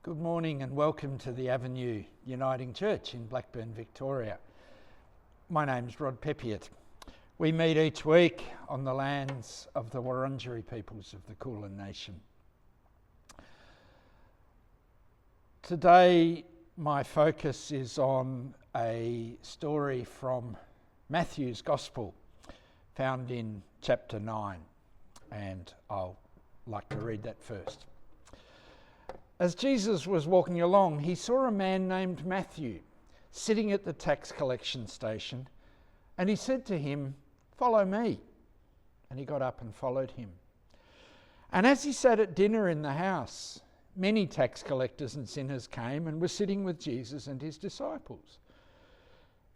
Good morning and welcome to the Avenue Uniting Church in Blackburn, Victoria. My name's Rod Peppiatt. We meet each week on the lands of the Wurundjeri peoples of the Kulin Nation. Today my focus is on a story from Matthew's Gospel found in chapter 9, and I'll like to read that first. As Jesus was walking along, he saw a man named Matthew sitting at the tax collection station, and he said to him, "Follow me." And he got up and followed him. And as he sat at dinner in the house, many tax collectors and sinners came and were sitting with Jesus and his disciples.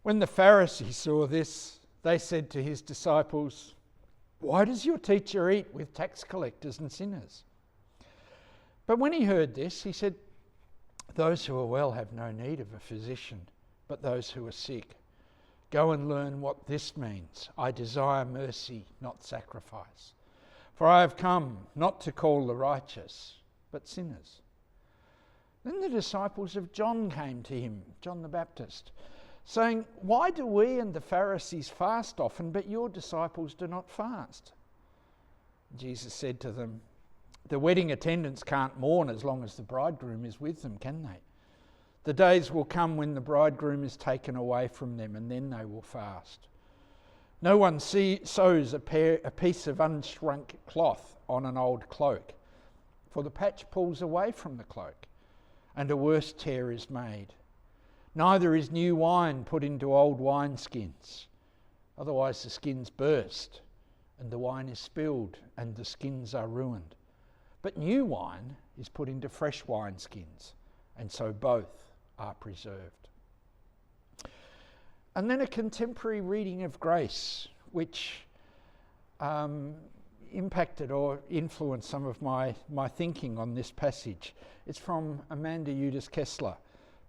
When the Pharisees saw this, they said to his disciples, "Why does your teacher eat with tax collectors and sinners?" But when he heard this, he said, "Those who are well have no need of a physician, but those who are sick. Go and learn what this means. I desire mercy, not sacrifice. For I have come not to call the righteous, but sinners." Then the disciples of John came to him, John the Baptist, saying, "Why do we and the Pharisees fast often, but your disciples do not fast?" Jesus said to them, "The wedding attendants can't mourn as long as the bridegroom is with them, can they? The days will come when the bridegroom is taken away from them, and then they will fast. No one sews a piece of unshrunk cloth on an old cloak, for the patch pulls away from the cloak, and a worse tear is made. Neither is new wine put into old wineskins. Otherwise the skins burst, and the wine is spilled, and the skins are ruined. But new wine is put into fresh wineskins, and so both are preserved." And then a contemporary reading of grace, which impacted or influenced some of my thinking on this passage. It's from Amanda Eudes Kessler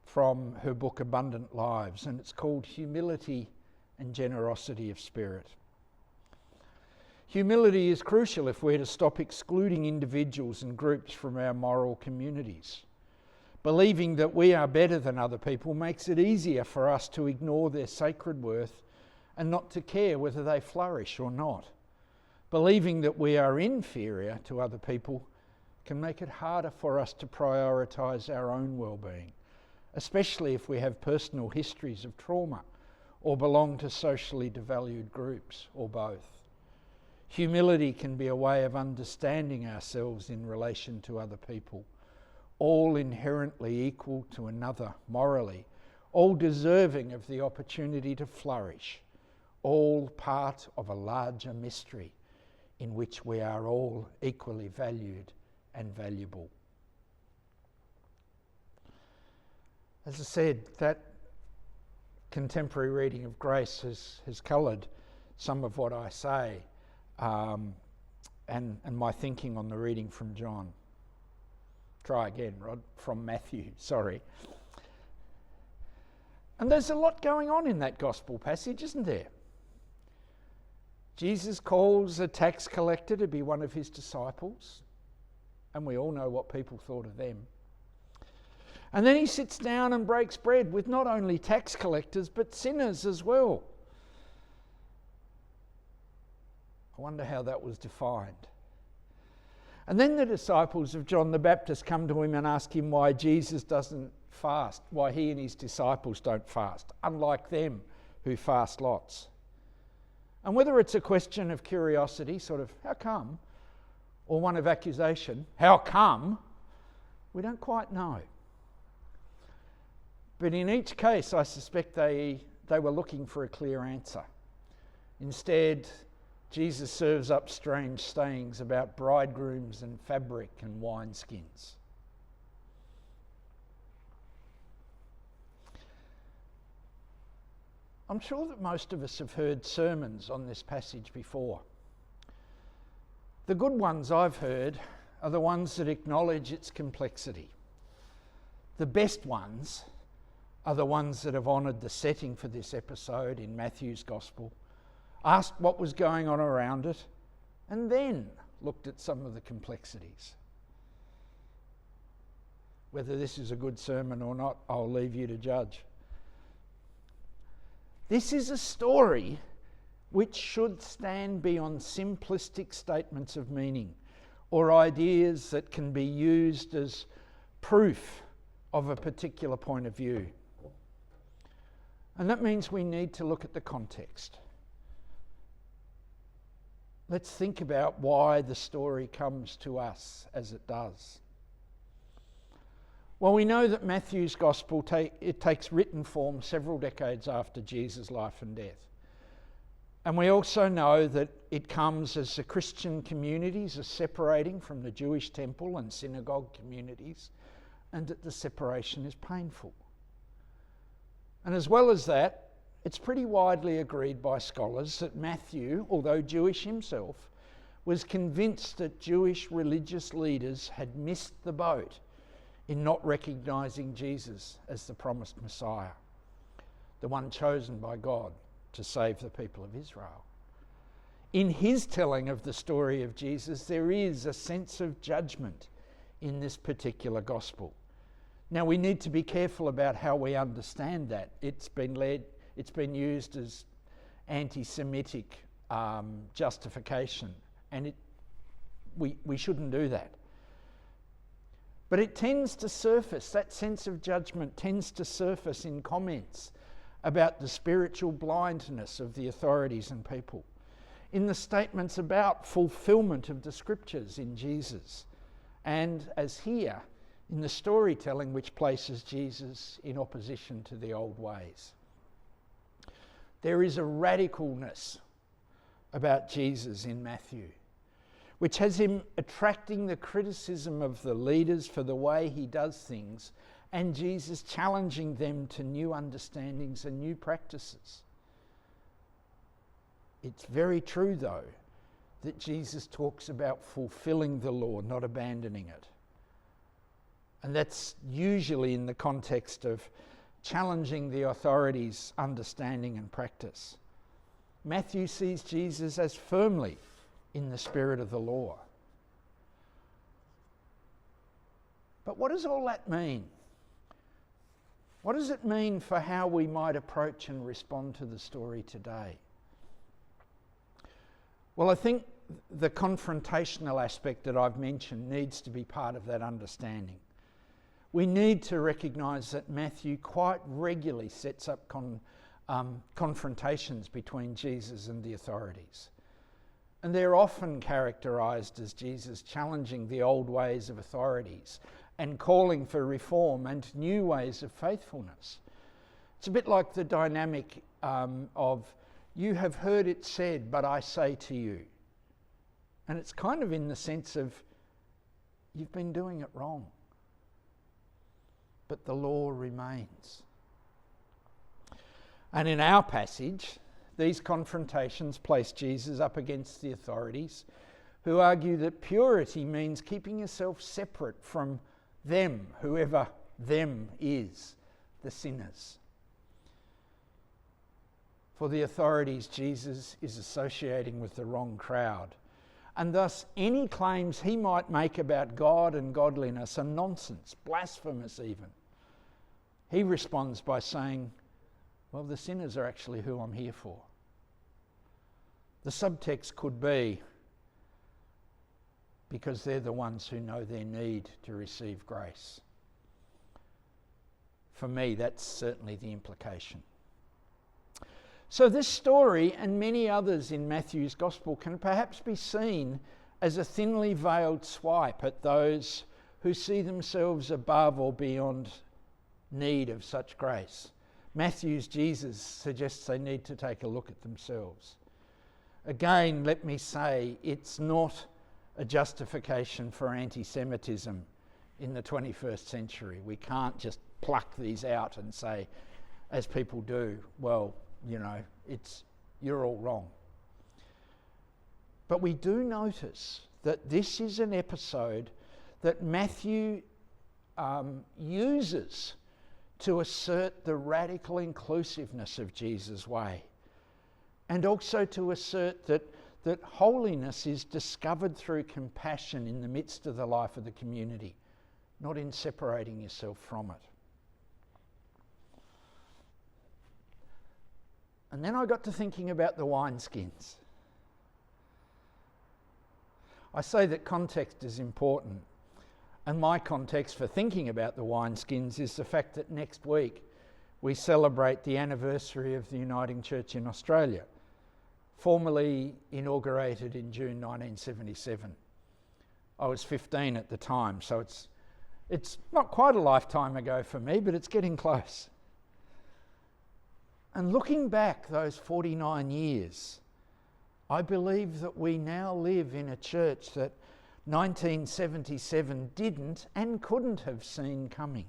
from her book Abundant Lives, and it's called Humility and Generosity of Spirit. Humility is crucial if we're to stop excluding individuals and groups from our moral communities. Believing that we are better than other people makes it easier for us to ignore their sacred worth and not to care whether they flourish or not. Believing that we are inferior to other people can make it harder for us to prioritise our own well-being, especially if we have personal histories of trauma or belong to socially devalued groups, or both. Humility can be a way of understanding ourselves in relation to other people, all inherently equal to another morally, all deserving of the opportunity to flourish, all part of a larger mystery in which we are all equally valued and valuable. As I said, that contemporary reading of grace has coloured some of what I say. And my thinking on the reading from John. Try again, Rod, from Matthew, sorry. And there's a lot going on in that gospel passage, isn't there? Jesus calls a tax collector to be one of his disciples, and we all know what people thought of them. And then he sits down and breaks bread with not only tax collectors, but sinners as well. I wonder how that was defined. And then the disciples of John the Baptist come to him and ask him why Jesus doesn't fast, why he and his disciples don't fast, unlike them who fast lots. And whether it's a question of curiosity, sort of, how come? Or one of accusation, how come? We don't quite know. But in each case, I suspect they were looking for a clear answer. Instead, Jesus serves up strange sayings about bridegrooms and fabric and wineskins. I'm sure that most of us have heard sermons on this passage before. The good ones I've heard are the ones that acknowledge its complexity. The best ones are the ones that have honoured the setting for this episode in Matthew's Gospel, asked what was going on around it, and then looked at some of the complexities. Whether this is a good sermon or not, I'll leave you to judge. This is a story which should stand beyond simplistic statements of meaning or ideas that can be used as proof of a particular point of view. And that means we need to look at the context. Let's think about why the story comes to us as it does. Well, we know that Matthew's Gospel takes written form several decades after Jesus' life and death. And we also know that it comes as the Christian communities are separating from the Jewish temple and synagogue communities, and that the separation is painful. And as well as that, it's pretty widely agreed by scholars that Matthew, although Jewish himself, was convinced that Jewish religious leaders had missed the boat in not recognising Jesus as the promised Messiah, the one chosen by God to save the people of Israel. In his telling of the story of Jesus, there is a sense of judgment in this particular gospel. Now, we need to be careful about how we understand that. It's been used as anti-Semitic justification, and we shouldn't do that. But it tends to surface, that sense of judgment tends to surface in comments about the spiritual blindness of the authorities and people, in the statements about fulfilment of the scriptures in Jesus, and as here, in the storytelling which places Jesus in opposition to the old ways. There is a radicalness about Jesus in Matthew, which has him attracting the criticism of the leaders for the way he does things, and Jesus challenging them to new understandings and new practices. It's very true, though, that Jesus talks about fulfilling the law, not abandoning it. And that's usually in the context of challenging the authorities' understanding and practice. Matthew sees Jesus as firmly in the spirit of the law. But what does all that mean? What does it mean for how we might approach and respond to the story today? Well, I think the confrontational aspect that I've mentioned needs to be part of that understanding. We need to recognise that Matthew quite regularly sets up confrontations between Jesus and the authorities. And they're often characterised as Jesus challenging the old ways of authorities and calling for reform and new ways of faithfulness. It's a bit like the dynamic of, you have heard it said, but I say to you. And it's kind of in the sense of, you've been doing it wrong. But the law remains. And in our passage, these confrontations place Jesus up against the authorities, who argue that purity means keeping yourself separate from them, whoever them is, the sinners. For the authorities, Jesus is associating with the wrong crowd, and thus any claims he might make about God and godliness are nonsense, blasphemous even. He responds by saying, well, the sinners are actually who I'm here for. The subtext could be, because they're the ones who know their need to receive grace. For me, that's certainly the implication. So this story and many others in Matthew's Gospel can perhaps be seen as a thinly veiled swipe at those who see themselves above or beyond need of such grace. Matthew's Jesus suggests they need to take a look at themselves. Again, let me say, it's not a justification for anti-Semitism in the 21st century. We can't just pluck these out and say, as people do, well, you know, you're all wrong. But we do notice that this is an episode that Matthew uses to assert the radical inclusiveness of Jesus' way, and also to assert that holiness is discovered through compassion in the midst of the life of the community, not in separating yourself from it. And then I got to thinking about the wineskins. I say that context is important, and my context for thinking about the wineskins is the fact that next week we celebrate the anniversary of the Uniting Church in Australia, formally inaugurated in June 1977. I was 15 at the time, so it's not quite a lifetime ago for me, but it's getting close. And looking back those 49 years, I believe that we now live in a church that 1977 didn't and couldn't have seen coming.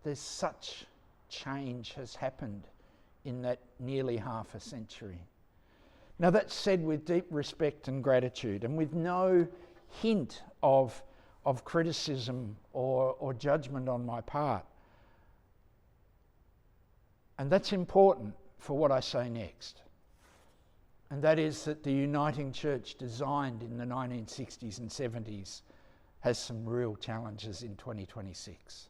There's such change has happened in that nearly half a century. Now that's said with deep respect and gratitude, and with no hint of criticism or judgment on my part. And that's important for what I say next. And that is that the Uniting Church designed in the 1960s and 70s has some real challenges in 2026.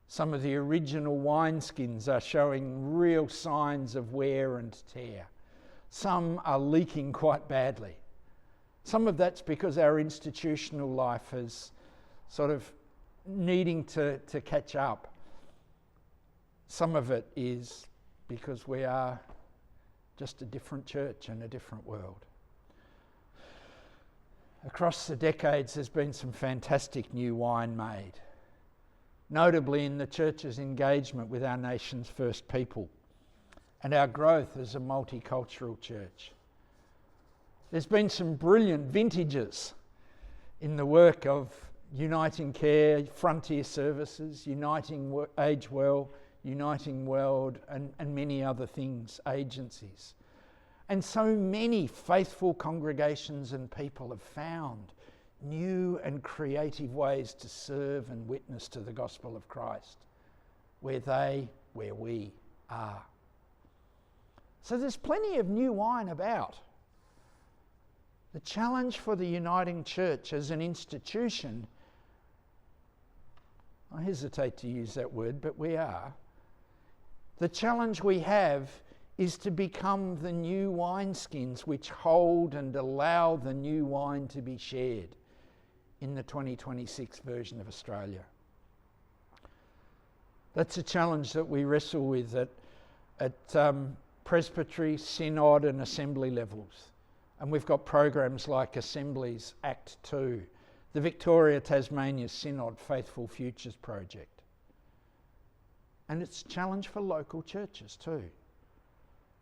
Some of the original wineskins are showing real signs of wear and tear. Some are leaking quite badly. Some of that's because our institutional life is sort of needing to catch up. Some of it is because we are just a different church and a different world. Across the decades, there's been some fantastic new wine made, notably in the church's engagement with our nation's first people and our growth as a multicultural church. There's been some brilliant vintages in the work of Uniting Care, Frontier Services, Uniting Age Well, Uniting World, and many other things, agencies. And so many faithful congregations and people have found new and creative ways to serve and witness to the gospel of Christ, where we are. So there's plenty of new wine about. The challenge for the Uniting Church as an institution, I hesitate to use that word, but we are. The challenge we have is to become the new wineskins which hold and allow the new wine to be shared in the 2026 version of Australia. That's a challenge that we wrestle with at presbytery, synod and assembly levels. And we've got programs like Assemblies Act 2, the Victoria Tasmania Synod Faithful Futures Project. And it's a challenge for local churches too,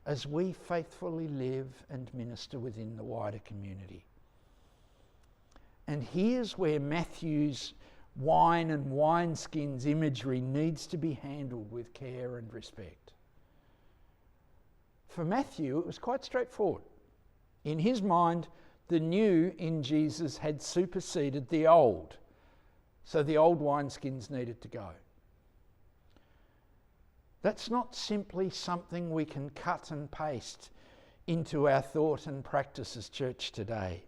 as we faithfully live and minister within the wider community. And here's where Matthew's wine and wineskins imagery needs to be handled with care and respect. For Matthew, it was quite straightforward. In his mind, the new in Jesus had superseded the old, so the old wineskins needed to go. That's not simply something we can cut and paste into our thought and practice as church today.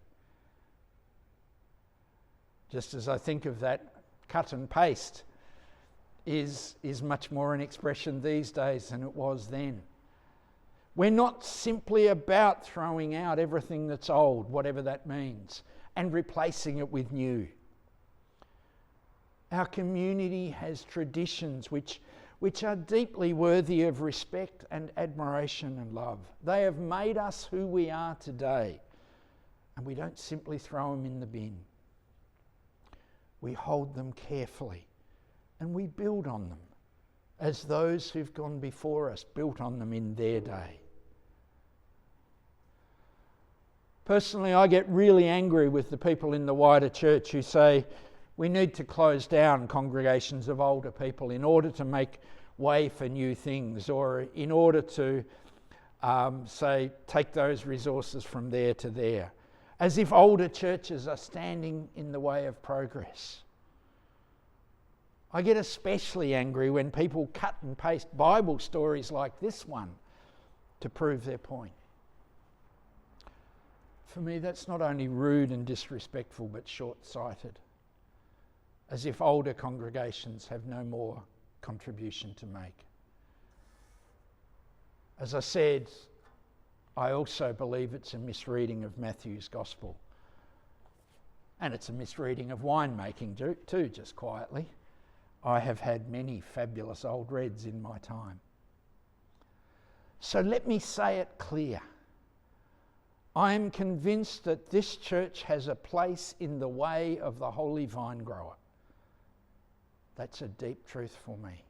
Just as I think of that, cut and paste is much more an expression these days than it was then. We're not simply about throwing out everything that's old, whatever that means, and replacing it with new. Our community has traditions which are deeply worthy of respect and admiration and love. They have made us who we are today, and we don't simply throw them in the bin. We hold them carefully, and we build on them, as those who've gone before us built on them in their day. Personally, I get really angry with the people in the wider church who say we need to close down congregations of older people in order to make way for new things, or in order to, take those resources from there to there, as if older churches are standing in the way of progress. I get especially angry when people cut and paste Bible stories like this one to prove their point. For me, that's not only rude and disrespectful, but short-sighted, as if older congregations have no more contribution to make. As I said, I also believe it's a misreading of Matthew's Gospel. And it's a misreading of winemaking too, just quietly. I have had many fabulous old reds in my time. So let me say it clear. I am convinced that this church has a place in the way of the holy vine grower. That's a deep truth for me.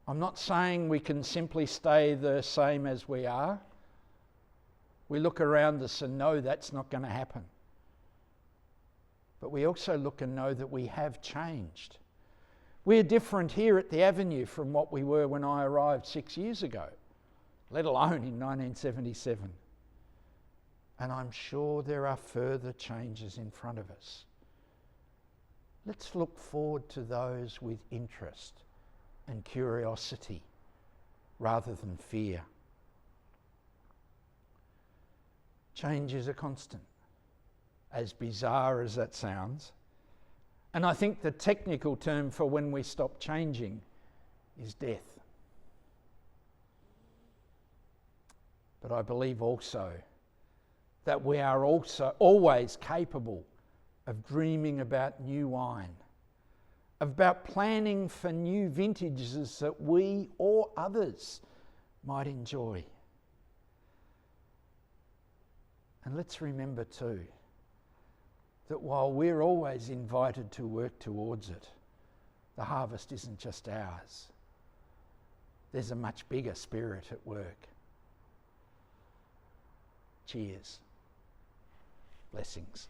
I'm not saying we can simply stay the same as we are. We look around us and know that's not going to happen. But we also look and know that we have changed. We're different here at the Avenue from what we were when I arrived 6 years ago, let alone in 1977. And I'm sure there are further changes in front of us. Let's look forward to those with interest and curiosity rather than fear. Change is a constant, as bizarre as that sounds. And I think the technical term for when we stop changing is death. But I believe also that we are also always capable of dreaming about new wine, about planning for new vintages that we or others might enjoy. And let's remember too, that while we're always invited to work towards it, the harvest isn't just ours. There's a much bigger spirit at work. Cheers. Blessings.